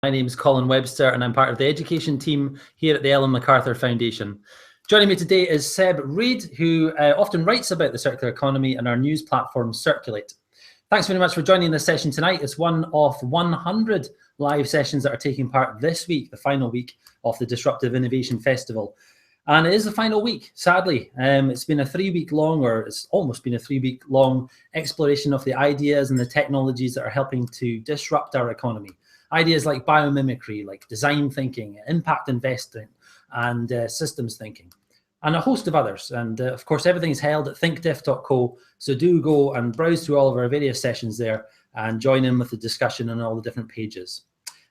My name is Colin Webster and I'm part of the education team here at the Ellen MacArthur Foundation. Joining me today is Seb Reid, who often writes about the circular economy and our news platform Circulate. Thanks very much for joining this session tonight. It's one of 100 live sessions that are taking part this week, the final week of the Disruptive Innovation Festival. And it is the final week, sadly. It's been a 3-week long, or it's almost been a 3-week long exploration of the ideas and the technologies that are helping to disrupt our economy. Ideas like biomimicry, like design thinking, impact investing, and systems thinking, and a host of others. And of course, everything is held at thinkdiff.co. So do go and browse through all of our various sessions there and join in with the discussion on all the different pages.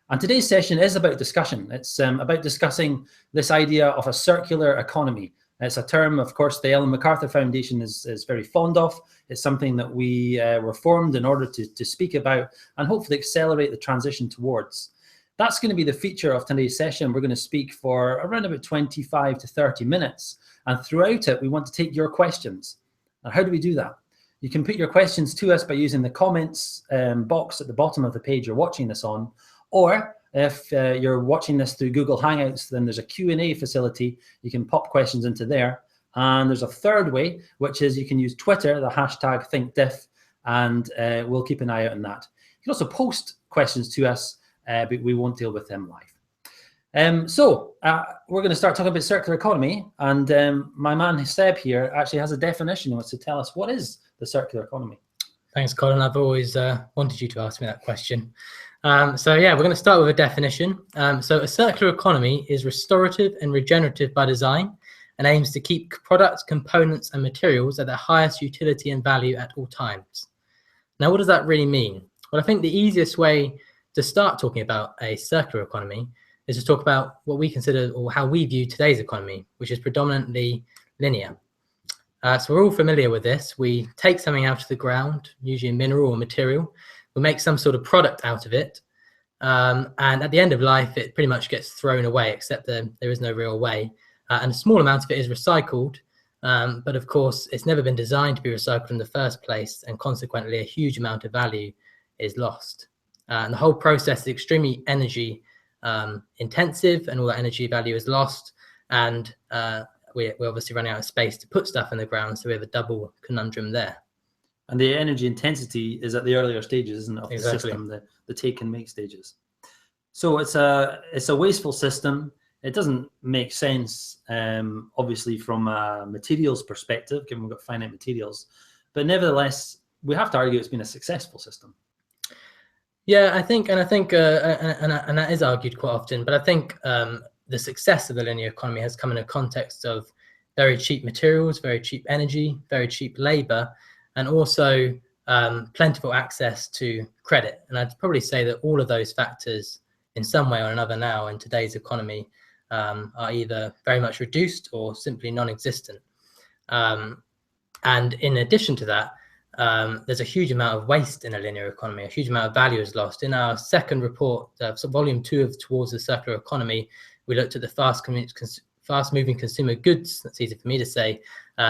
And today's session is about discussion. It's about discussing this idea of a circular economy. It's a term, of course, the Ellen MacArthur Foundation is very fond of. It's something that we were formed in order to speak about and hopefully accelerate the transition towards. That's going to be the feature of today's session. We're going to speak for around about 25 to 30 minutes. And throughout it, we want to take your questions. And how do we do that? You can put your questions to us by using the comments box at the bottom of the page you're watching this on, or if you're watching this through Google Hangouts, then there's a Q&A facility. You can pop questions into there. And there's a third way, which is you can use Twitter, the hashtag ThinkDiff, and we'll keep an eye out on that. You can also post questions to us, but we won't deal with them live. So we're going to start talking about circular economy. And my man Seb here actually has a definition. He wants to tell us what is the circular economy. Thanks, Colin. I've always wanted you to ask me that question. So yeah, we're going to start with a definition. So a circular economy is restorative and regenerative by design and aims to keep products, components and materials at their highest utility and value at all times. Now, what does that really mean? Well, I think the easiest way to start talking about a circular economy is to talk about what we consider, or how we view today's economy, which is predominantly linear. So we're all familiar with this. We take something out of the ground, usually a mineral or material. We make some sort of product out of it. And at the end of life, it pretty much gets thrown away, except that there is no real way. And a small amount of it is recycled. But of course, it's never been designed to be recycled in the first place. And consequently, a huge amount of value is lost. And the whole process is extremely energy intensive, and all that energy value is lost. And we're obviously running out of space to put stuff in the ground. So we have a double conundrum there. And the energy intensity is at the earlier stages, isn't it, of Exactly. the system, the take and make stages. So it's a wasteful system. It doesn't make sense, obviously, from a materials perspective, given we've got finite materials. But nevertheless, we have to argue it's been a successful system. Yeah, I think, and that is argued quite often. But I think the success of the linear economy has come in a context of very cheap materials, very cheap energy, very cheap labor, and also plentiful access to credit. And I'd probably say that all of those factors in some way or another now in today's economy are either very much reduced or simply non-existent. And in addition to that, there's a huge amount of waste in a linear economy. A huge amount of value is lost. In our second report, so volume 2 of Towards the Circular Economy, we looked at the fast-moving consumer goods, that's easy for me to say,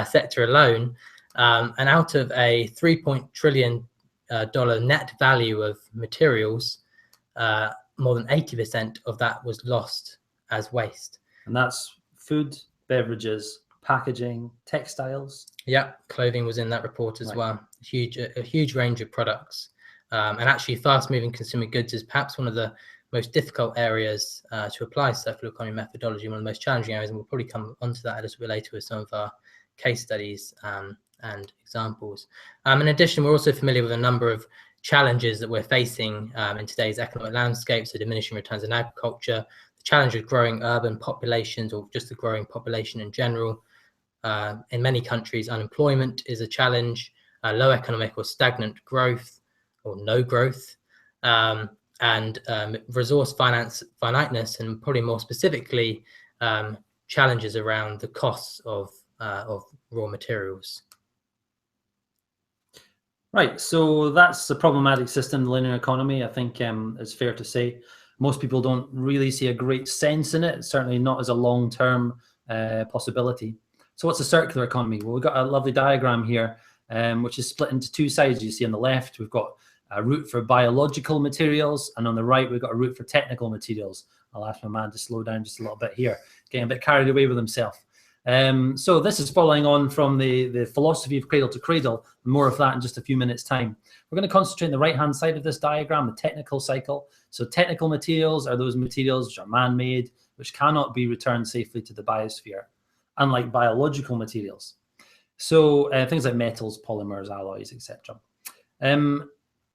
sector alone. And out of a $3 trillion net value of materials, more than 80% of that was lost as waste. And that's food, beverages, packaging, textiles. Yeah, clothing was in that report as well. A huge range of products. And actually, fast-moving consumer goods is perhaps one of the most difficult areas to apply circular economy methodology, one of the most challenging areas, and we'll probably come onto that a little bit later with some of our case studies and examples. In addition, we're also familiar with a number of challenges that we're facing in today's economic landscape, so diminishing returns in agriculture, the challenge of growing urban populations, or just the growing population in general. In many countries, unemployment is a challenge, low economic or stagnant growth, or no growth, and resource finiteness, and probably more specifically, challenges around the costs of raw materials. Right, so that's a problematic system, the linear economy. I think it's fair to say most people don't really see a great sense in it, certainly not as a long-term possibility. So what's a circular economy? Well, we've got a lovely diagram here, which is split into two sides. You see on the left, we've got a route for biological materials, and on the right we've got a route for technical materials. I'll ask my man to slow down just a little bit here, getting a bit carried away with himself. So this is following on from the philosophy of cradle to cradle. More of that in just a few minutes' time. We're going to concentrate on the right-hand side of this diagram, the technical cycle. So technical materials are those materials which are man-made, which cannot be returned safely to the biosphere, unlike biological materials. So things like metals, polymers, alloys, etc.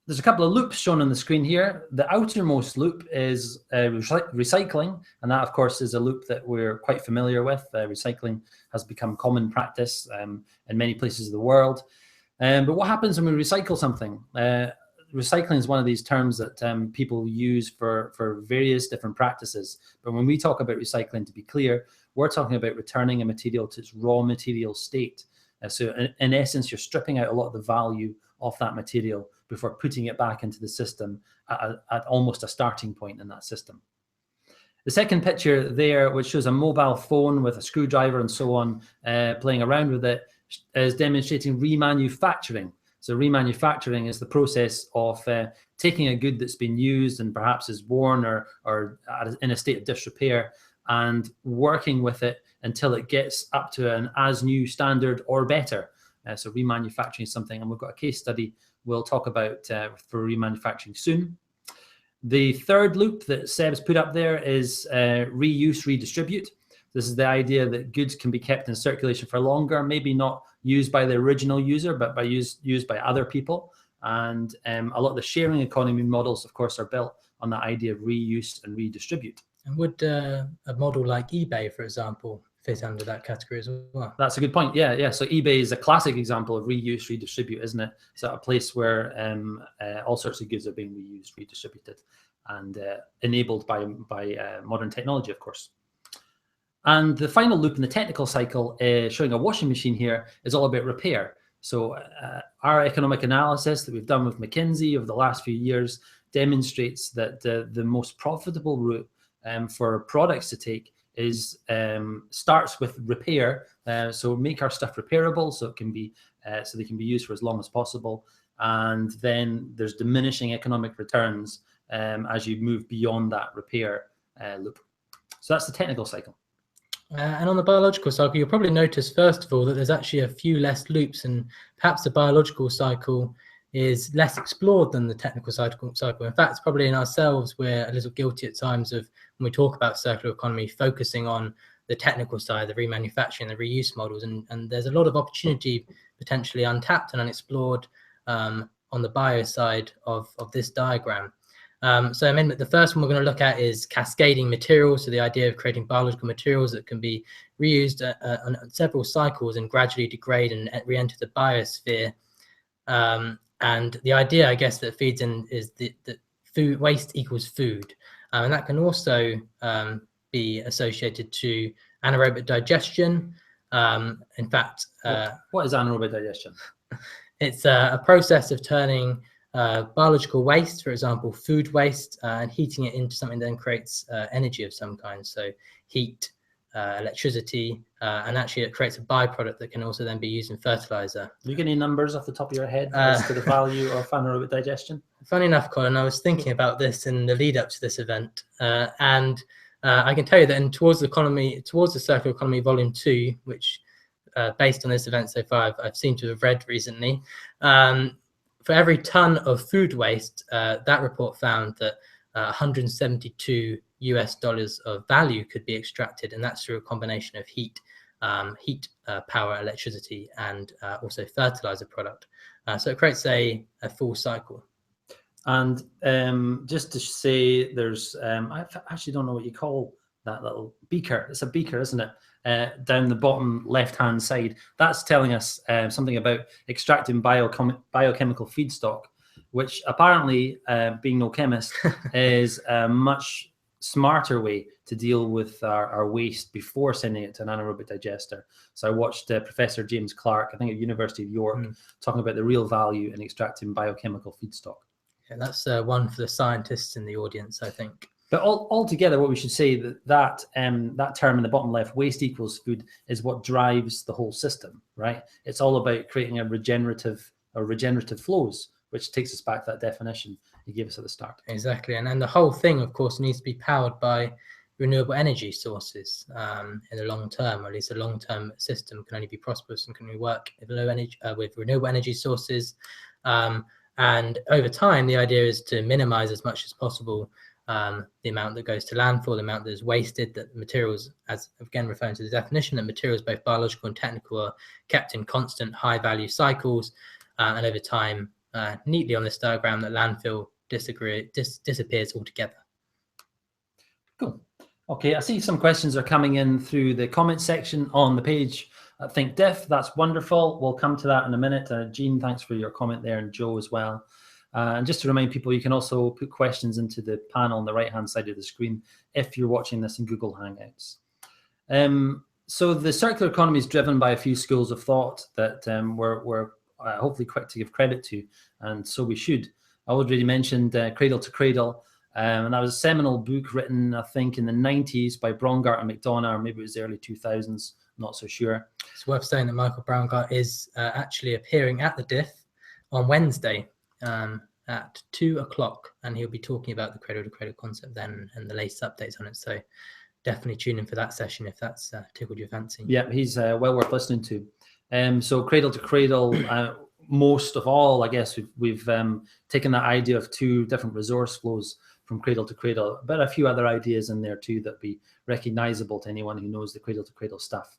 There's a couple of loops shown on the screen here. The outermost loop is recycling, and that, of course, is a loop that we're quite familiar with. Recycling has become common practice in many places of the world. But what happens when we recycle something? Recycling is one of these terms that people use for various different practices. But when we talk about recycling, to be clear, we're talking about returning a material to its raw material state. So in essence, you're stripping out a lot of the value of that material before putting it back into the system at almost a starting point in that system. The second picture there, which shows a mobile phone with a screwdriver and so on, playing around with it, is demonstrating remanufacturing. So remanufacturing is the process of taking a good that's been used and perhaps is worn or in a state of disrepair, and working with it until it gets up to an as new standard or better. So remanufacturing is something, and we've got a case study we'll talk about for remanufacturing soon. The third loop that Seb's put up there is reuse, redistribute. This is the idea that goods can be kept in circulation for longer, maybe not used by the original user, but used by other people. And a lot of the sharing economy models, of course, are built on that idea of reuse and redistribute. And would a model like eBay, for example, fit under that category as well? That's a good point. Yeah. So eBay is a classic example of reuse, redistribute, isn't it? So a place where all sorts of goods are being reused, redistributed, and enabled by modern technology, of course. And the final loop in the technical cycle, showing a washing machine here, is all about repair. So our economic analysis that we've done with McKinsey over the last few years demonstrates that the most profitable route for products to take is starts with repair. So make our stuff repairable, so it can be so they can be used for as long as possible. And then there's diminishing economic returns as you move beyond that repair loop. So that's the technical cycle. And on the biological cycle, you'll probably notice, first of all, that there's actually a few less loops, and perhaps the biological cycle is less explored than the technical cycle. In fact, probably in ourselves, we're a little guilty at times of, when we talk about circular economy, focusing on the technical side, the remanufacturing, the reuse models, and there's a lot of opportunity potentially untapped and unexplored on the bio side of this diagram. So the first one we're going to look at is cascading materials. So the idea of creating biological materials that can be reused on several cycles and gradually degrade and re-enter the biosphere. And the idea, I guess, that feeds in is that food waste equals food. And that can also be associated to anaerobic digestion. In fact, what is anaerobic digestion? It's a process of turning biological waste, for example, food waste, and heating it into something that then creates energy of some kind. So heat, electricity, and actually it creates a byproduct that can also then be used in fertilizer. Do you get any numbers off the top of your head as to the value of anaerobic digestion? Funny enough, Colin, I was thinking about this in the lead up to this event, and I can tell you that towards the Circular Economy Volume 2, which based on this event so far, I've seemed to have read recently, for every ton of food waste, that report found that $172 of value could be extracted, and that's through a combination of heat, power, electricity, and also fertilizer product. So it creates a full cycle. And just to say, there's I actually don't know what you call that little beaker. It's a beaker, isn't it? Down the bottom left-hand side. That's telling us something about extracting biochemical feedstock, which apparently, being no chemist, is a much smarter way to deal with our waste before sending it to an anaerobic digester. So I watched Professor James Clark, I think at University of York, talking about the real value in extracting biochemical feedstock. Yeah, that's one for the scientists in the audience, I think. But altogether, what we should say that term in the bottom left, waste equals food, is what drives the whole system, right? It's all about creating a regenerative flows, which takes us back to that definition you gave us at the start. Exactly, and the whole thing, of course, needs to be powered by renewable energy sources in the long term, or at least a long-term system can only be prosperous and can only work with renewable energy sources. And over time, the idea is to minimize as much as possible the amount that goes to landfill, the amount that is wasted, that materials, as again referring to the definition, that materials both biological and technical are kept in constant high-value cycles, and over time, neatly on this diagram, that landfill disappears altogether. Cool. Okay, I see some questions are coming in through the comment section on the page at Think Diff. That's wonderful. We'll come to that in a minute. Jean, thanks for your comment there, and Joe as well. And just to remind people, you can also put questions into the panel on the right-hand side of the screen if you're watching this in Google Hangouts. So the circular economy is driven by a few schools of thought that we're hopefully quick to give credit to, and so we should. I already mentioned Cradle to Cradle. And that was a seminal book written, I think, in the 90s by Braungart and McDonough, or maybe it was the early 2000s, I'm not so sure. It's worth saying that Michael Braungart is actually appearing at the Diff on Wednesday at 2 o'clock, and he'll be talking about the Cradle to Cradle concept then and the latest updates on it. So definitely tune in for that session if that's tickled your fancy. Yeah, he's well worth listening to. So Cradle to Cradle, most of all, I guess, we've taken that idea of two different resource flows from Cradle to Cradle, but a few other ideas in there too that be recognizable to anyone who knows the Cradle to Cradle stuff.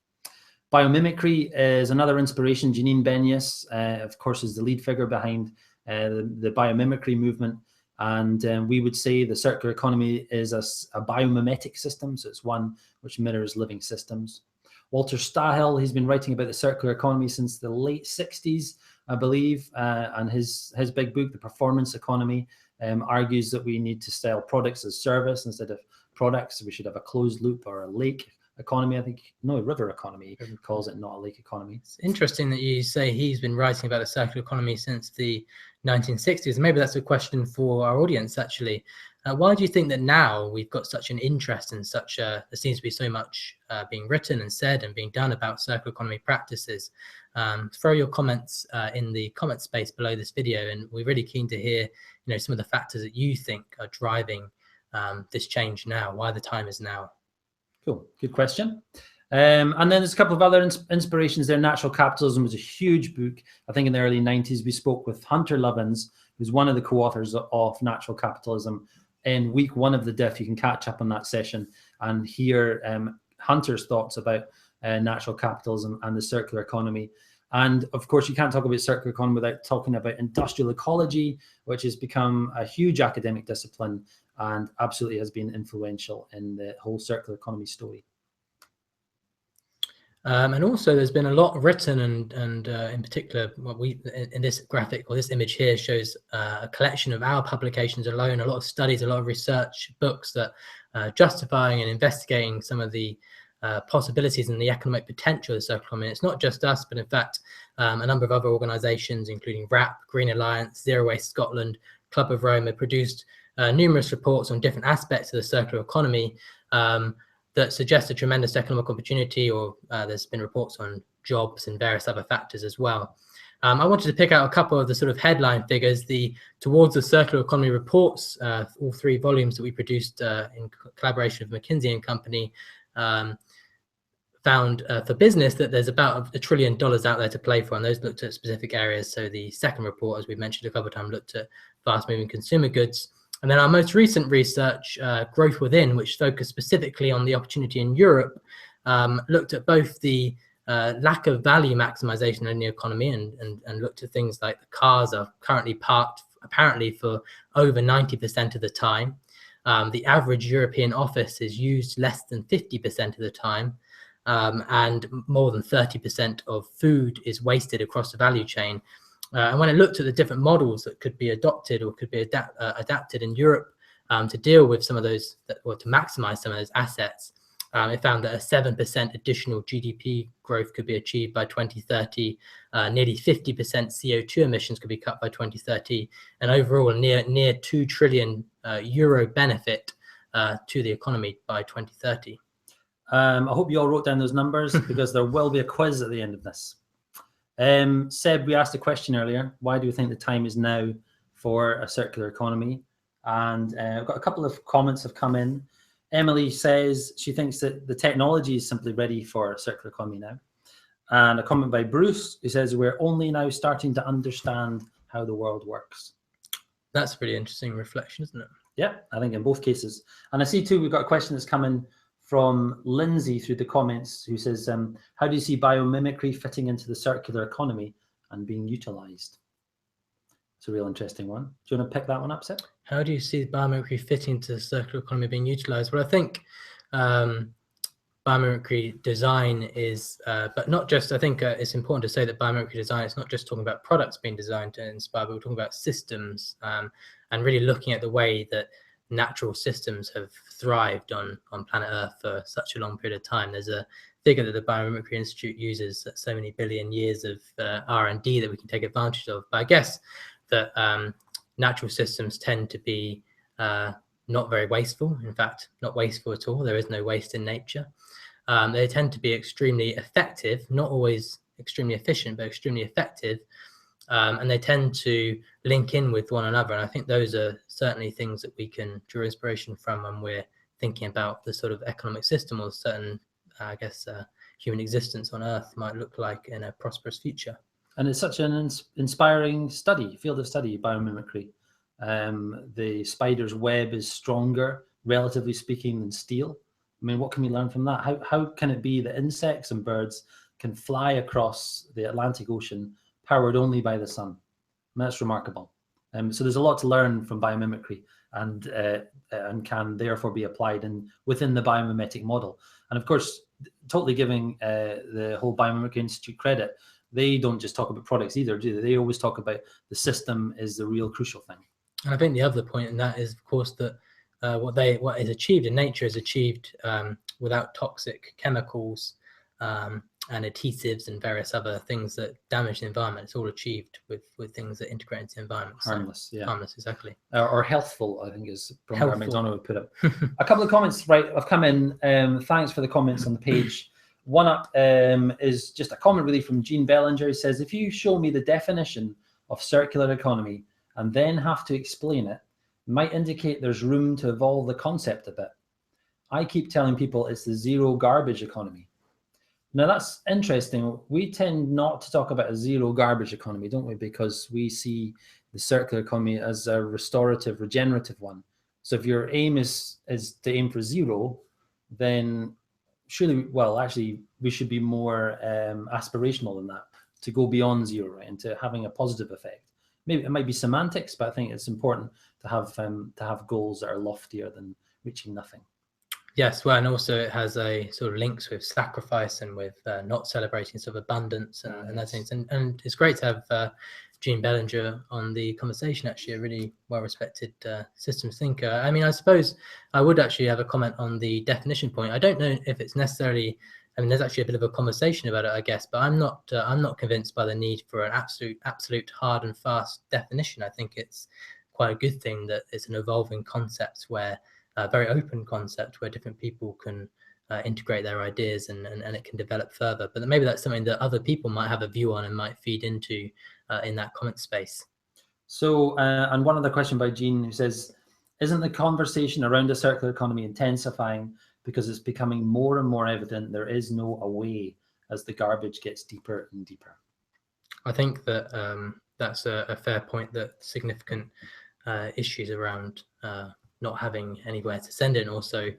Biomimicry is another inspiration. Janine Benyus, of course, is the lead figure behind the biomimicry movement. And we would say the circular economy is a biomimetic system, so it's one which mirrors living systems. Walter Stahel, he's been writing about the circular economy since the late 60s, I believe, and his big book, The Performance Economy, argues that we need to sell products as service instead of products. We should have a closed loop or a lake economy. I think, no, river economy, he calls it, not a lake economy. It's interesting that you say he's been writing about the circular economy since the 1960s. Maybe that's a question for our audience, actually. Why do you think that now we've got such an interest in such there seems to be so much being written and said and being done about circular economy practices? Throw your comments in the comment space below this video, and we're really keen to hear some of the factors that you think are driving this change now, why the time is now. Cool, good question. And then there's a couple of other inspirations there. Natural Capitalism was a huge book. I think in the early 90s, we spoke with Hunter Lovins, who's one of the co-authors of Natural Capitalism. In week 1 of the Diff, you can catch up on that session and hear Hunter's thoughts about natural capitalism and the circular economy. And of course, you can't talk about circular economy without talking about industrial ecology, which has become a huge academic discipline and absolutely has been influential in the whole circular economy story. And also, there's been a lot written, and in particular, what we in this graphic or this image here shows a collection of our publications alone, a lot of studies, a lot of research books that justifying and investigating some of the possibilities and the economic potential of the circular economy. It's not just us, but in fact, a number of other organisations, including WRAP, Green Alliance, Zero Waste Scotland, Club of Rome, have produced numerous reports on different aspects of the circular economy that suggest a tremendous economic opportunity, or there's been reports on jobs and various other factors as well. I wanted to pick out a couple of the sort of headline figures. The Towards the Circular Economy reports, all 3 volumes that we produced in collaboration with McKinsey & Company, found for business that there's about $1 trillion out there to play for, and those looked at specific areas. So the second report, as we mentioned a couple of times, looked at fast-moving consumer goods. And then our most recent research, Growth Within, which focused specifically on the opportunity in Europe, looked at both the lack of value maximization in the economy and looked at things like the cars are currently parked apparently for over 90% of the time. The average European office is used less than 50% of the time, and more than 30% of food is wasted across the value chain. And when it looked at the different models that could be adopted or could be adapted in Europe to deal with some of those, or to maximize some of those assets, it found that a 7% additional GDP growth could be achieved by 2030, nearly 50% CO2 emissions could be cut by 2030, and overall near 2 trillion euro benefit to the economy by 2030. I hope you all wrote down those numbers because there will be a quiz at the end of this. Seb, we asked a question earlier. Why do you think the time is now for a circular economy. And I've got a couple of comments have come in. Emily says she thinks that the technology is simply ready for a circular economy now. And a comment by Bruce, who says we're only now starting to understand how the world works. That's a pretty interesting reflection, isn't it? Yeah, I think in both cases. And I see too, we've got a question that's come in from Lindsay through the comments, who says, how do you see biomimicry fitting into the circular economy and being utilized? It's a real interesting one. Do you want to pick that one up, Seb? How do you see biomimicry fitting into the circular economy being utilized? Well, I think biomimicry design is, but not just, I think it's important to say that biomimicry design, it's not just talking about products being designed to inspire, but we're talking about systems and really looking at the way that natural systems have thrived on planet Earth for such a long period of time. There's a figure that the Biomimicry Institute uses, that so many billion years of R&D that we can take advantage of. But I guess that natural systems tend to be not very wasteful. In fact, not wasteful at all. There is no waste in nature. They tend to be extremely effective, not always extremely efficient, but extremely effective. And they tend to link in with one another. And I think those are certainly things that we can draw inspiration from when we're thinking about the sort of economic system or certain, I guess, human existence on Earth might look like in a prosperous future. And it's such an inspiring field of study, biomimicry. The spider's web is stronger, relatively speaking, than steel. I mean, what can we learn from that? How can it be that insects and birds can fly across the Atlantic Ocean powered only by the sun? And that's remarkable. So there's a lot to learn from biomimicry, and can therefore be applied within the biomimetic model. And of course, totally giving the whole Biomimicry Institute credit, they don't just talk about products either, do they? They always talk about the system is the real crucial thing. And I think the other point in that is, of course, that what is achieved in nature is achieved without toxic chemicals and adhesives and various other things that damage the environment. It's all achieved with things that integrate into the environment. Harmless, so, yeah. Harmless, exactly. Or healthful, I think is Brongar McDonald would put it. A couple of comments, right, have come in. Thanks for the comments on the page. One up is just a comment really from Jean Bellinger. He says, if you show me the definition of circular economy and then have to explain it, might indicate there's room to evolve the concept a bit. I keep telling people it's the zero garbage economy. Now that's interesting. We tend not to talk about a zero garbage economy, don't we? Because we see the circular economy as a restorative, regenerative one. So if your aim is to aim for zero, then surely, well, actually, we should be more aspirational than that, to go beyond zero, right, and to having a positive effect. Maybe it might be semantics, but I think it's important to have goals that are loftier than reaching nothing. Yes, well, and also it has a sort of links with sacrifice and with not celebrating sort of abundance and that things. And it's great to have Jean Bellinger on the conversation, actually, a really well-respected systems thinker. I mean, I suppose I would actually have a comment on the definition point. I don't know if it's necessarily, I mean, there's actually a bit of a conversation about it, I guess, but I'm not convinced by the need for an absolute hard and fast definition. I think it's quite a good thing that it's an evolving concept where a very open concept where different people can integrate their ideas and it can develop further. But maybe that's something that other people might have a view on and might feed into in that comment space. So, and one other question by Jean, who says, isn't the conversation around a circular economy intensifying because it's becoming more and more evident there is no away as the garbage gets deeper and deeper? I think that that's a fair point, that significant issues around not having anywhere to send it, and also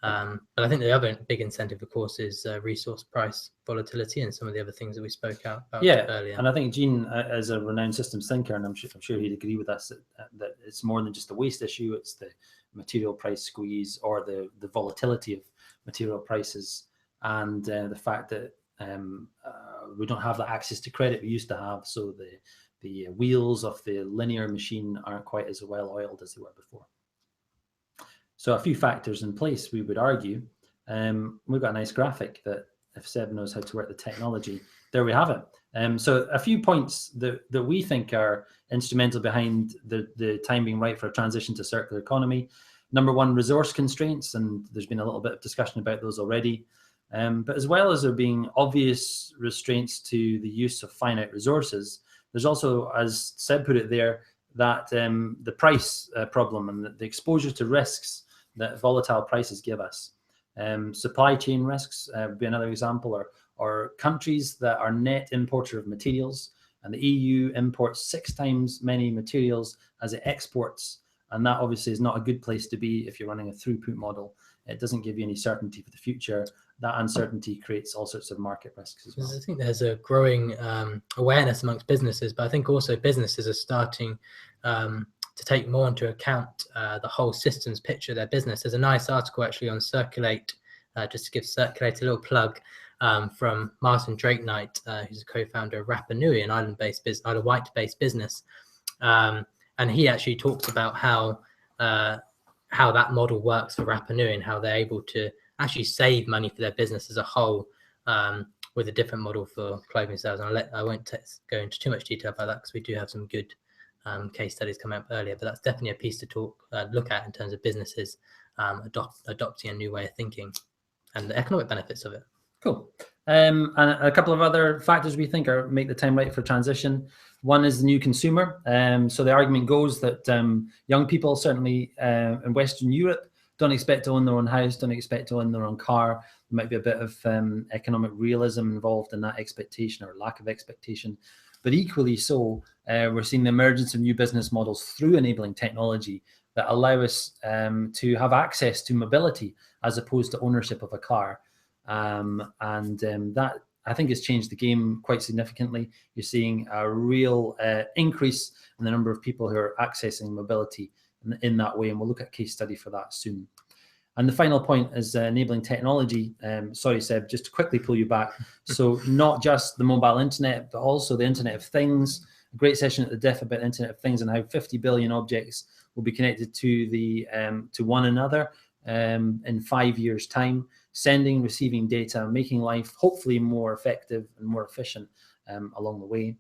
but I think the other big incentive, of course, is resource price volatility and some of the other things that we spoke about earlier. And I think Jean, as a renowned systems thinker, and I'm sure he'd agree with us, that it's more than just a waste issue. It's the material price squeeze, or the volatility of material prices, and the fact that we don't have the access to credit we used to have. So the wheels of the linear machine aren't quite as well oiled as they were before. So a few factors in place, we would argue. We've got a nice graphic that if Seb knows how to work the technology, there we have it. So a few points that we think are instrumental behind the time being right for a transition to circular economy. Number one, resource constraints, and there's been a little bit of discussion about those already. But as well as there being obvious restraints to the use of finite resources, there's also, as Seb put it there, that the price problem and the exposure to risks that volatile prices give us. Supply chain risks would be another example, or countries that are net importer of materials, and the EU imports 6 times many materials as it exports, and that obviously is not a good place to be if you're running a throughput model. It doesn't give you any certainty for the future. That uncertainty creates all sorts of market risks as well. I think there's a growing awareness amongst businesses, but I think also businesses are starting to take more into account the whole systems picture of their business. There's a nice article actually on Circulate, just to give Circulate a little plug, from Martin Drakenight, who's a co-founder of Rapa Nui, an Isle of Wight-based business, and he actually talks about how that model works for Rapa Nui and how they're able to actually save money for their business as a whole, with a different model for clothing sales. And I won't go into too much detail about that because we do have some good case studies coming up earlier, but that's definitely a piece to look at in terms of businesses adopting a new way of thinking and the economic benefits of it. Cool. And a couple of other factors we think make the time right for transition. One is the new consumer. So the argument goes that young people, certainly in Western Europe, don't expect to own their own house, don't expect to own their own car. There might be a bit of economic realism involved in that expectation or lack of expectation. But equally so, we're seeing the emergence of new business models through enabling technology that allow us to have access to mobility as opposed to ownership of a car. That, I think, has changed the game quite significantly. You're seeing a real increase in the number of people who are accessing mobility in that way, and we'll look at a case study for that soon. And the final point is enabling technology. Sorry, Seb, just to quickly pull you back. So not just the mobile internet, but also the Internet of Things. A great session at the Diff about Internet of Things and how 50 billion objects will be connected to one another in 5 years' time, sending, receiving data, making life hopefully more effective and more efficient along the way.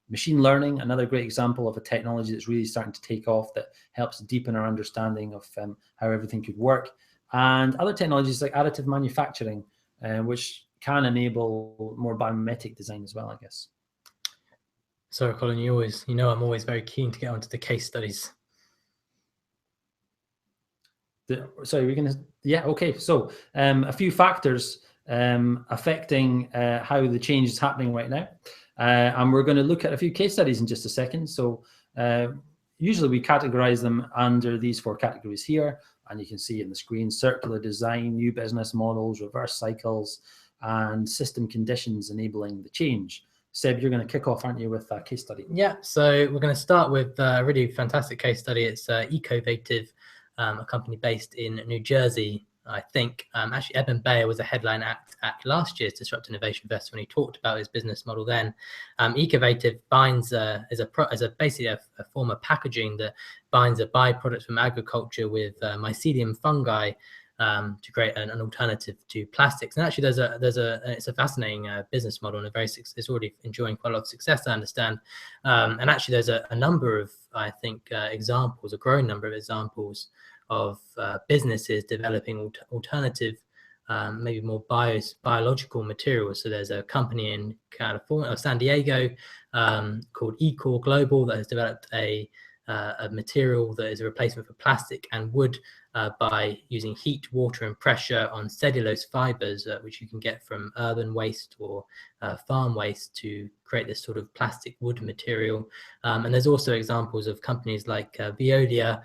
Machine learning, another great example of a technology that's really starting to take off that helps deepen our understanding of how everything could work. And other technologies like additive manufacturing, which can enable more biomimetic design as well, I guess. Sorry, Colin, I'm always very keen to get onto the case studies. Sorry, we're going to, yeah, okay. So a few factors affecting how the change is happening right now. And we're going to look at a few case studies in just a second. So usually we categorize them under these 4 categories here. And you can see in the screen: circular design, new business models, reverse cycles, and system conditions enabling the change. Seb, you're going to kick off, aren't you, with a case study? Yeah, so we're going to start with a really fantastic case study. It's Ecovative, a company based in New Jersey, I think. Actually, Edmund Bayer was a headline at last year's Disrupt Innovation Fest when he talked about his business model then. Ecovative binds is basically a form of packaging that binds a byproduct from agriculture with mycelium fungi to create an alternative to plastics. And actually, it's a fascinating business model, and it's already enjoying quite a lot of success, I understand. And actually, there's a number of, I think, examples, a growing number of examples of businesses developing alternative, maybe more biological materials. So there's a company in California or San Diego called Ecor Global that has developed a material that is a replacement for plastic and wood by using heat, water, and pressure on cellulose fibers, which you can get from urban waste or farm waste, to create this sort of plastic wood material. And there's also examples of companies like Veolia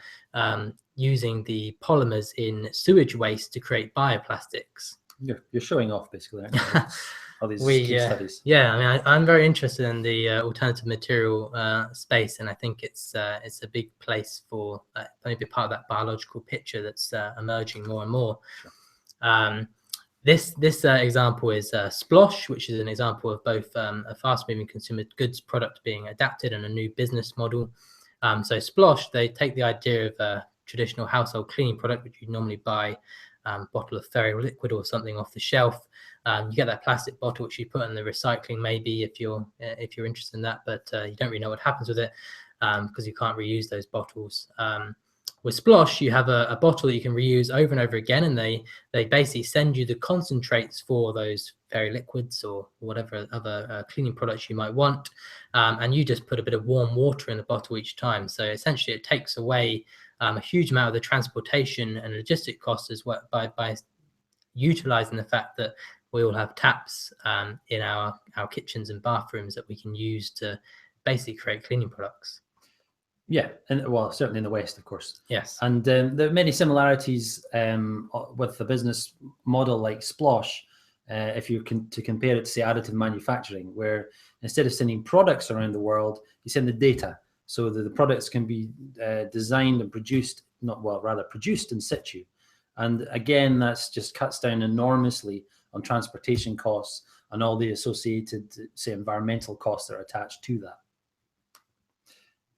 using the polymers in sewage waste to create bioplastics. You're showing off, basically, aren't you? All these case studies. Yeah, I mean, I'm very interested in the alternative material space, and I think it's a big place for maybe part of that biological picture that's emerging more and more. Sure. This example is Splosh, which is an example of both a fast-moving consumer goods product being adapted and a new business model. So Splosh, they take the idea of a traditional household cleaning product, which you normally buy a bottle of Fairy liquid or something off the shelf. You get that plastic bottle which you put in the recycling, maybe if you're interested in that, but you don't really know what happens with it because you can't reuse those bottles. With Splosh, you have a bottle that you can reuse over and over again, and they basically send you the concentrates for those fairy liquids or whatever other cleaning products you might want, and you just put a bit of warm water in the bottle each time. So essentially, it takes away a huge amount of the transportation and logistic costs as well by utilizing the fact that we all have taps in our kitchens and bathrooms that we can use to basically create cleaning products. Yeah, and well, certainly in the West, of course. Yes. And there are many similarities with the business model like Splosh, if you can to compare it to say additive manufacturing, where instead of sending products around the world, you send the data, so that the products can be designed and produced, produced in situ. And again, that's just cuts down enormously on transportation costs and all the associated, say, environmental costs that are attached to that.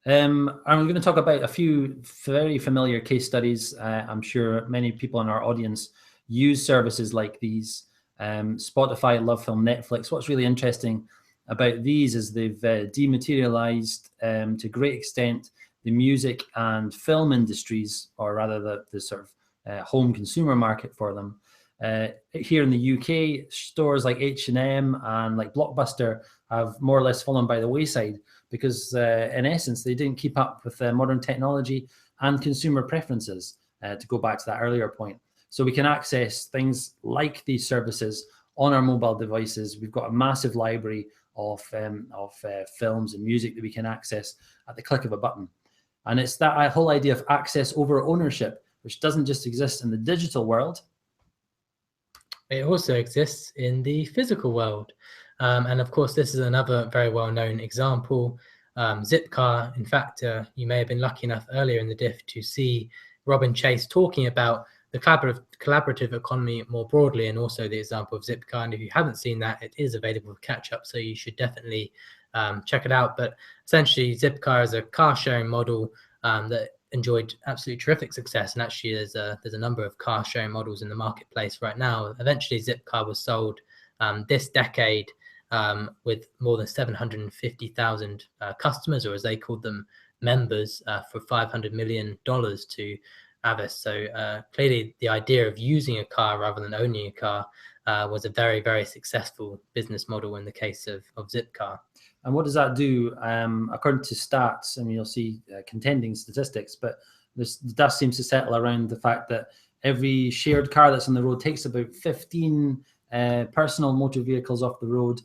I'm going to talk about a few very familiar case studies. I'm sure many people in our audience use services like these. Spotify, LoveFilm, Netflix. What's really interesting about these is they've dematerialized to a great extent the music and film industries, or rather the sort of home consumer market for them. Here in the UK, stores like H&M and like Blockbuster have more or less fallen by the wayside because in essence, they didn't keep up with modern technology and consumer preferences, to go back to that earlier point. So we can access things like these services on our mobile devices. We've got a massive library of films and music that we can access at the click of a button. And it's that whole idea of access over ownership, which doesn't just exist in the digital world. It also exists in the physical world. And of course, this is another very well-known example, Zipcar. In fact, you may have been lucky enough earlier in the diff to see Robin Chase talking about the collaborative economy more broadly, and also the example of Zipcar. And if you haven't seen that, it is available for catch-up, so you should definitely check it out. But essentially, Zipcar is a car-sharing model that enjoyed absolutely terrific success, and actually there's a number of car sharing models in the marketplace right now. Eventually Zipcar was sold this decade with more than 750,000 customers, or as they called them, members, for $500 million to Avis. So clearly the idea of using a car rather than owning a car was a very, very successful business model in the case of Zipcar. And what does that do? According to stats, I mean, you'll see contending statistics, but the dust seems to settle around the fact that every shared car that's on the road takes about 15 personal motor vehicles off the road,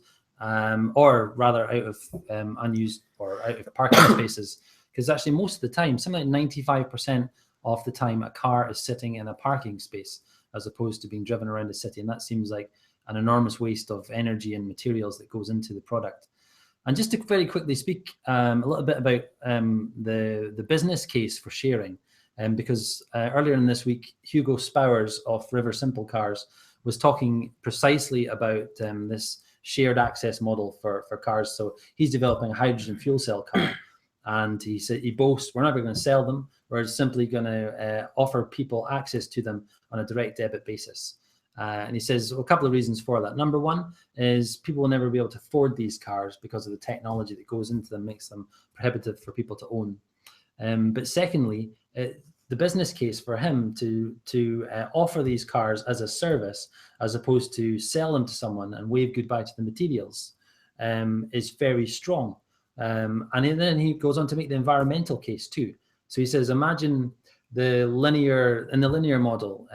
or rather out of unused or out of parking spaces. Because actually most of the time, something like 95% of the time, a car is sitting in a parking space as opposed to being driven around the city. And that seems like an enormous waste of energy and materials that goes into the product. And just to very quickly speak a little bit about the business case for sharing, because earlier in this week, Hugo Spowers of River Simple Cars was talking precisely about this shared access model for cars. So he's developing a hydrogen fuel cell car, and he boasts, we're never going to sell them. We're simply going to offer people access to them on a direct debit basis. And he says, well, a couple of reasons for that. Number one is people will never be able to afford these cars because of the technology that goes into them, makes them prohibitive for people to own. But secondly, the business case for him to offer these cars as a service, as opposed to sell them to someone and wave goodbye to the materials, is very strong. And then he goes on to make the environmental case too. So he says, imagine in the linear model,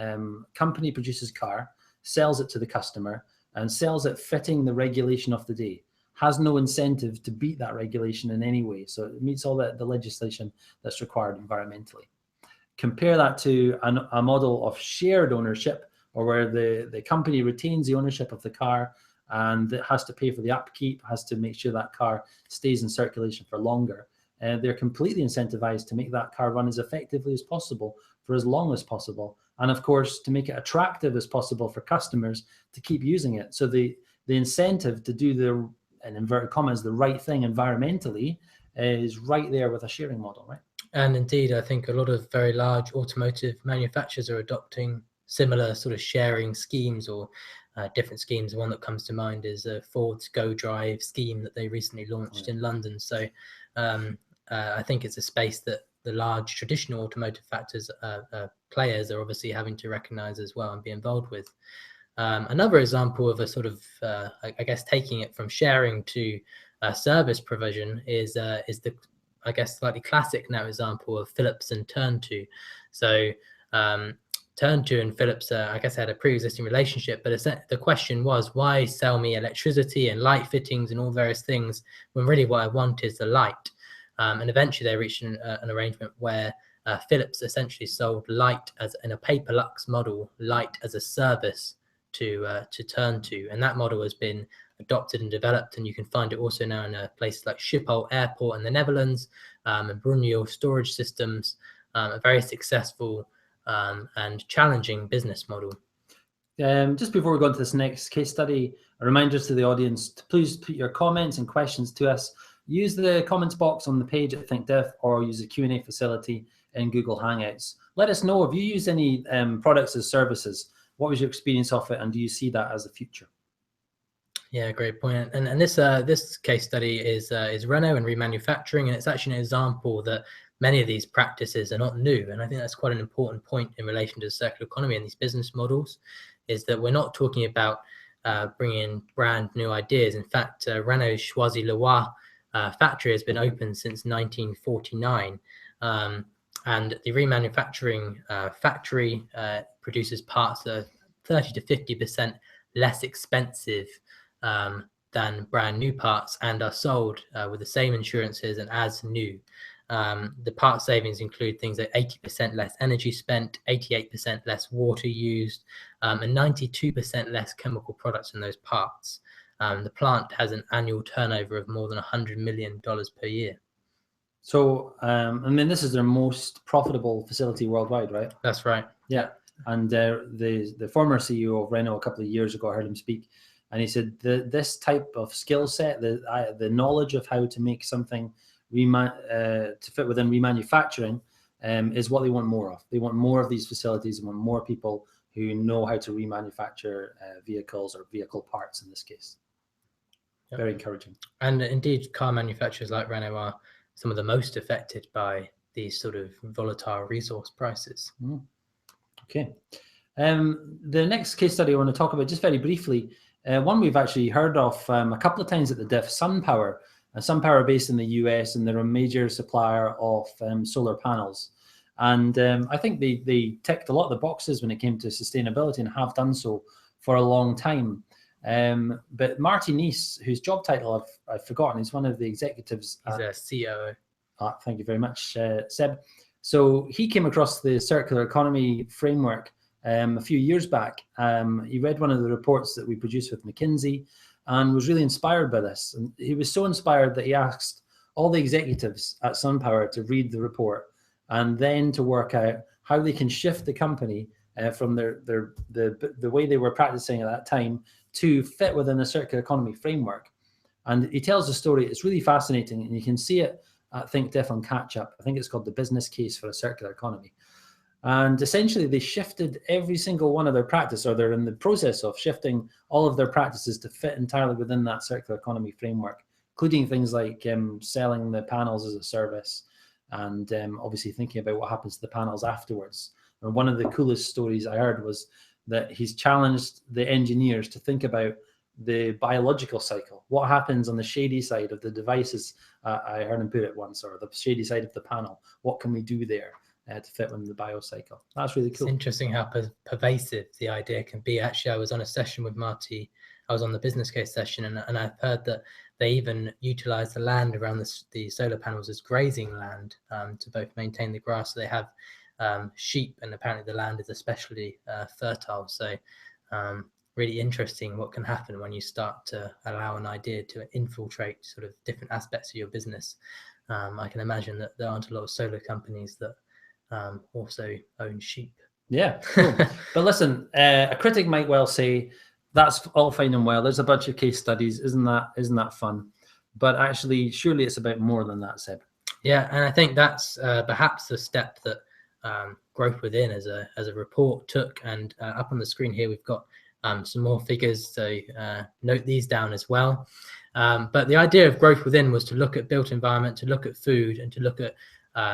company produces car, sells it to the customer, and sells it fitting the regulation of the day, has no incentive to beat that regulation in any way. So it meets all the legislation that's required environmentally. Compare that to a model of shared ownership, or where the company retains the ownership of the car and it has to pay for the upkeep, has to make sure that car stays in circulation for longer. They're completely incentivized to make that car run as effectively as possible for as long as possible. And of course, to make it attractive as possible for customers to keep using it. So the incentive to do the, in inverted commas, the right thing environmentally is right there with a sharing model, right? And indeed, I think a lot of very large automotive manufacturers are adopting similar sort of sharing schemes, or different schemes. One that comes to mind is Ford's Go Drive scheme that they recently launched in London. So I think it's a space that the large traditional automotive players are obviously having to recognize as well and be involved with. Another example of a sort of, I guess, taking it from sharing to service provision is the, I guess, slightly classic now example of Philips and Turn2. So Turn2 and Philips, I guess, had a pre-existing relationship, but the question was, why sell me electricity and light fittings and all various things when really what I want is the light? And eventually they reached an arrangement where Philips essentially sold light as in a paperlux model, light as a service to Turn2, and that model has been adopted and developed, and you can find it also now in places like Schiphol Airport in the Netherlands, and Brunel storage systems, a very successful and challenging business model. Just before we go into this next case study, a reminder to the audience to please put your comments and questions to us. Use the comments box on the page at ThinkDiff, or use the Q&A facility in Google Hangouts. Let us know if you use any products as services. What was your experience of it, and do you see that as the future? Yeah, great point. And this case study is Renault and remanufacturing, and it's actually an example that many of these practices are not new. And I think that's quite an important point in relation to the circular economy and these business models, is that we're not talking about bringing in brand new ideas. In fact, Renault's Choisy-le-Roi factory has been open since 1949. And the remanufacturing factory produces parts that are 30 to 50% less expensive than brand new parts, and are sold with the same insurances and as new. The part savings include things like 80% less energy spent, 88% less water used, and 92% less chemical products in those parts. The plant has an annual turnover of more than $100 million per year. So, I mean, this is their most profitable facility worldwide, right? That's right. Yeah. And the former CEO of Renault a couple of years ago, I heard him speak, and he said this type of skill set, the knowledge of how to make something to fit within remanufacturing is what they want more of. They want more of these facilities and want more people who know how to remanufacture vehicles or vehicle parts in this case. Yep. Very encouraging. And indeed, car manufacturers like Renault are some of the most affected by these sort of volatile resource prices. Okay. The next case study I want to talk about just very briefly, one we've actually heard of a couple of times at the Diff, SunPower. SunPower based in the US, and they're a major supplier of solar panels. And I think they ticked a lot of the boxes when it came to sustainability, and have done so for a long time. But Marty Neese, whose job title I've forgotten, he's one of the executives. He's a COO. Thank you very much, Seb. So he came across the circular economy framework a few years back. He read one of the reports that we produced with McKinsey and was really inspired by this. And he was so inspired that he asked all the executives at SunPower to read the report and then to work out how they can shift the company from the way they were practicing at that time to fit within a circular economy framework. And he tells the story. It's really fascinating, and you can see it at ThinkDiff on Catch Up. I think it's called The Business Case for a Circular Economy. And essentially, they shifted every single one of their practice, or they're in the process of shifting all of their practices to fit entirely within that circular economy framework, including things like selling the panels as a service, and obviously thinking about what happens to the panels afterwards. And one of the coolest stories I heard was that he's challenged the engineers to think about the biological cycle. What happens on the shady side of the devices? I heard him put it once, or the shady side of the panel. What can we do there to fit in the biocycle? That's really cool. It's interesting how pervasive the idea can be. Actually, I was on a session with Marty. I was on the business case session, and I've heard that they even utilize the land around the solar panels as grazing land to both maintain the grass. So they have sheep, and apparently the land is especially fertile. So really interesting what can happen when you start to allow an idea to infiltrate sort of different aspects of your business. I can imagine that there aren't a lot of solar companies that also own sheep. Yeah, cool. But listen, a critic might well say that's all fine and well. There's a bunch of case studies. Isn't that fun? But actually, surely it's about more than that, Seb. Yeah, and I think that's perhaps the step that Growth Within as a report took. And up on the screen here, we've got some more figures, so note these down as well. But the idea of Growth Within was to look at built environment, to look at food, and to look at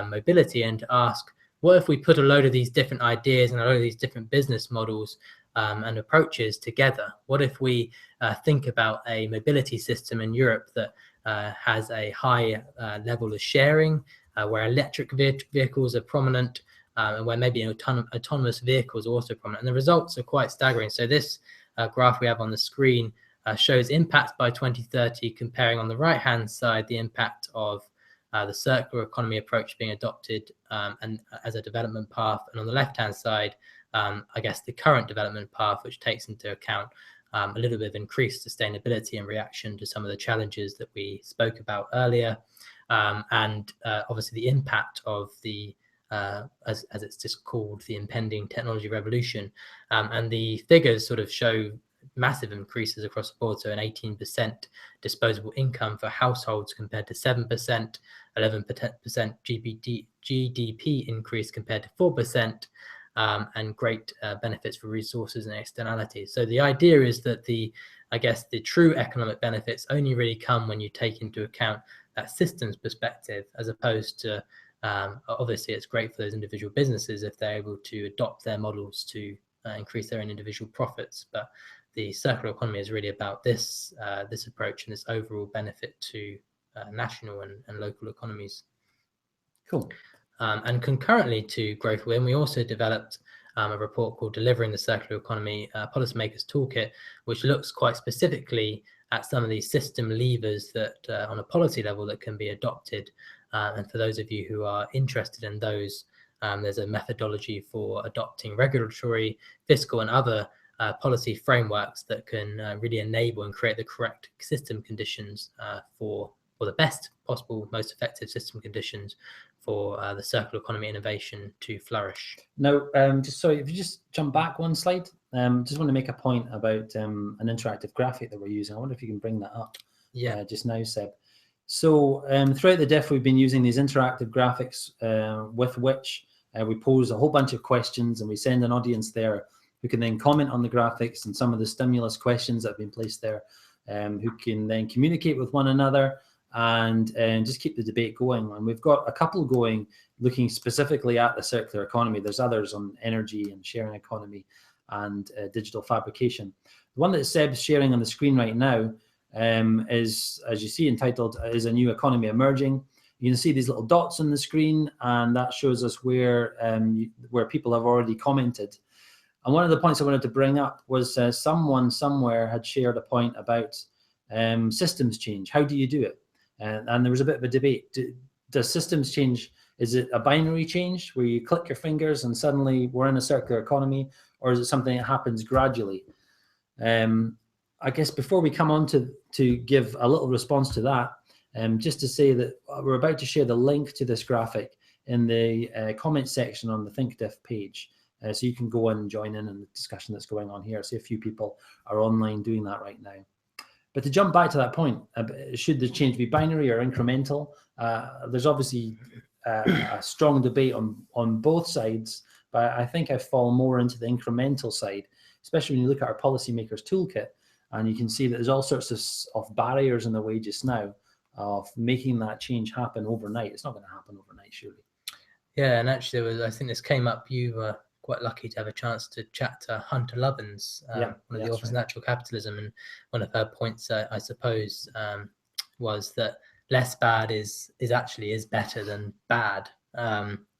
mobility, and to ask, what if we put a load of these different ideas and a load of these different business models and approaches together? What if we think about a mobility system in Europe that has a high level of sharing, where electric vehicles are prominent, and where maybe autonomous vehicles are also prominent? And the results are quite staggering. So this graph we have on the screen shows impact by 2030, comparing on the right-hand side the impact of the circular economy approach being adopted and as a development path, and on the left-hand side, I guess the current development path, which takes into account a little bit of increased sustainability in reaction to some of the challenges that we spoke about earlier, and obviously the impact of the as it's just called, the impending technology revolution. And the figures sort of show massive increases across the board. So an 18% disposable income for households compared to 7%, 11% GDP increase compared to 4%, and great benefits for resources and externalities. So the idea is that I guess the true economic benefits only really come when you take into account that systems perspective, as opposed to obviously it's great for those individual businesses if they're able to adopt their models to increase their own individual profits. But the circular economy is really about this approach and this overall benefit to national and local economies. Cool. And concurrently to Growth Win, we also developed a report called Delivering the Circular Economy, Policymakers Toolkit, which looks quite specifically at some of these system levers that on a policy level that can be adopted. And for those of you who are interested in those, there's a methodology for adopting regulatory, fiscal and other policy frameworks that can really enable and create the correct system conditions for the best possible, most effective system conditions for the circular economy innovation to flourish. Now, just sorry, if you just jump back one slide, just want to make a point about an interactive graphic that we're using. I wonder if you can bring that up just now, Seb. So throughout the diff, we've been using these interactive graphics with which we pose a whole bunch of questions, and we send an audience there who can then comment on the graphics and some of the stimulus questions that have been placed there, who can then communicate with one another and just keep the debate going. And we've got a couple going looking specifically at the circular economy. There's others on energy and sharing economy and digital fabrication. The one that Seb's sharing on the screen right now is, as you see, entitled "Is a New Economy Emerging?" You can see these little dots on the screen, and that shows us where people have already commented. And one of the points I wanted to bring up was someone somewhere had shared a point about systems change. How do you do it? And there was a bit of a debate. Does systems change, is it a binary change where you click your fingers and suddenly we're in a circular economy, or is it something that happens gradually? I guess before we come on to give a little response to that, just to say that we're about to share the link to this graphic in the comment section on the ThinkDiff page. So you can go and join in the discussion that's going on here. I see a few people are online doing that right now. But to jump back to that point, should the change be binary or incremental? There's obviously a strong debate on both sides, but I think I fall more into the incremental side, especially when you look at our policymakers toolkit, and you can see that there's all sorts of barriers in the way just now of making that change happen overnight. It's not going to happen overnight, surely. Yeah, and actually, I think this came up. You were quite lucky to have a chance to chat to Hunter Lovins, one of the authors of Natural Capitalism, and one of her points, I suppose, was that less bad is better than bad,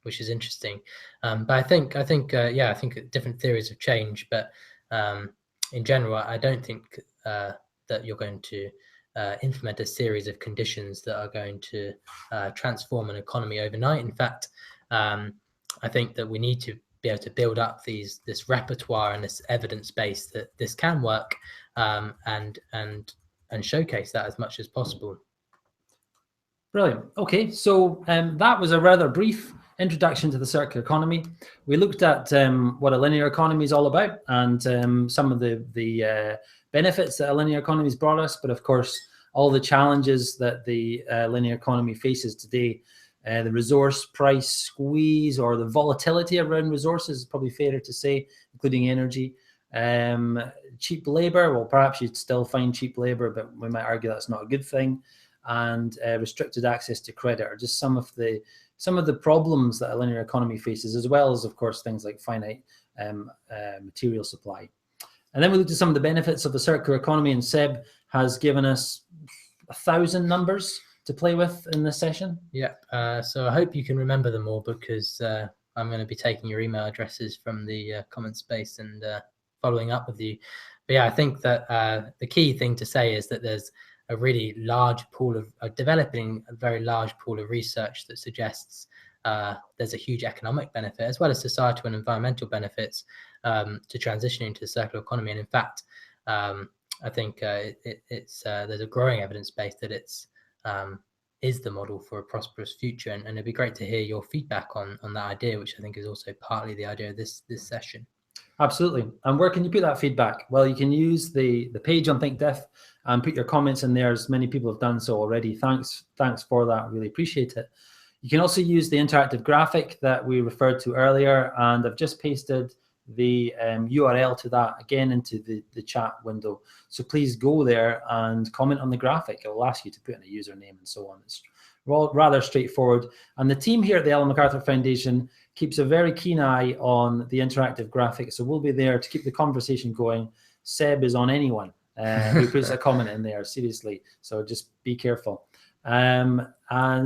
which is interesting. But I think different theories of change, but in general, I don't think that you're going to implement a series of conditions that are going to transform an economy overnight. In fact, I think that we need to be able to build up this repertoire and this evidence base that this can work, and showcase that as much as possible. Brilliant. Okay, so that was a rather brief introduction to the circular economy. We looked at what a linear economy is all about, and some of the benefits that a linear economy has brought us, but of course all the challenges that the linear economy faces today. The resource price squeeze, or the volatility around resources, is probably fairer to say, including energy. Cheap labor, well, perhaps you'd still find cheap labor, but we might argue that's not a good thing. and restricted access to credit are just some of the problems that a linear economy faces, as well as, of course, things like finite material supply. And then we looked at some of the benefits of the circular economy, and Seb has given us 1,000 numbers to play with in this session. Yeah, so I hope you can remember them all, because I'm going to be taking your email addresses from the comment space and following up with you. But yeah, I think that the key thing to say is that there's a really large pool of developing a very large pool of research that suggests there's a huge economic benefit, as well as societal and environmental benefits, to transitioning to the circular economy. And in fact, I think there's a growing evidence base that it's is the model for a prosperous future, and it'd be great to hear your feedback on that idea, which I think is also partly the idea of this session. Absolutely. And where can you put that feedback? Well, you can use the page on ThinkDiff and put your comments in there, as many people have done so already. Thanks for that. Really appreciate it. You can also use the interactive graphic that we referred to earlier, and I've just pasted the URL to that again into the chat window. So please go there and comment on the graphic. It will ask you to put in a username and so on. It's rather straightforward. And the team here at the Ellen MacArthur Foundation keeps a very keen eye on the interactive graphic. So we'll be there to keep the conversation going. Seb is on anyone who puts a comment in there, seriously. So just be careful. And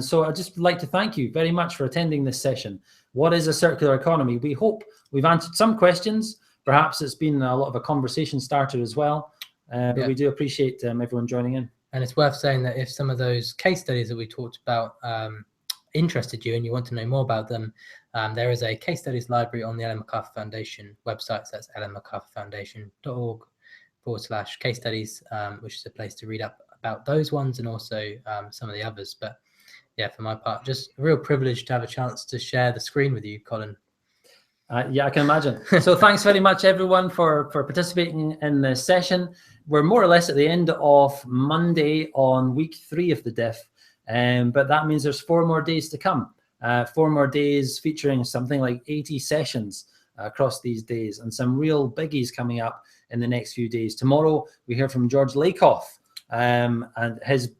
so I'd just like to thank you very much for attending this session. What is a circular economy? We hope we've answered some questions. Perhaps it's been a lot of a conversation starter as well. But we do appreciate everyone joining in. And it's worth saying that if some of those case studies that we talked about interested you and you want to know more about them, there is a case studies library on the Ellen MacArthur Foundation website. So that's ellenmacarthurfoundation.org/case studies, which is a place to read up about those ones and also some of the others. But yeah, for my part, just a real privilege to have a chance to share the screen with you, Colin. Yeah, I can imagine. So thanks very much, everyone, for participating in this session. We're more or less at the end of Monday on week 3 of the diff, but that means there's 4 more days to come. 4 more days featuring something like 80 sessions across these days, and some real biggies coming up in the next few days. Tomorrow, we hear from George Lakoff, and his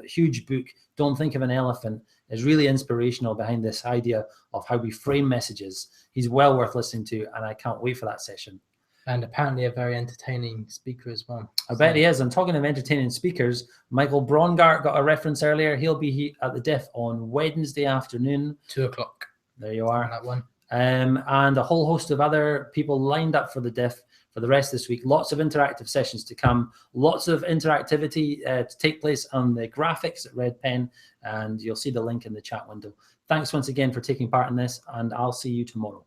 huge book, Don't Think of an Elephant, is really inspirational behind this idea of how we frame messages. He's well worth listening to, and I can't wait for that session. And apparently a very entertaining speaker as well. I bet he is. And talking of entertaining speakers, Michael Brongart got a reference earlier. He'll be at the diff on Wednesday afternoon. 2 o'clock. There you are. That one. And a whole host of other people lined up for the diff for the rest of this week. Lots of interactive sessions to come. Lots of interactivity to take place on the graphics at Red Pen. And you'll see the link in the chat window. Thanks once again for taking part in this, and I'll see you tomorrow.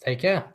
Take care.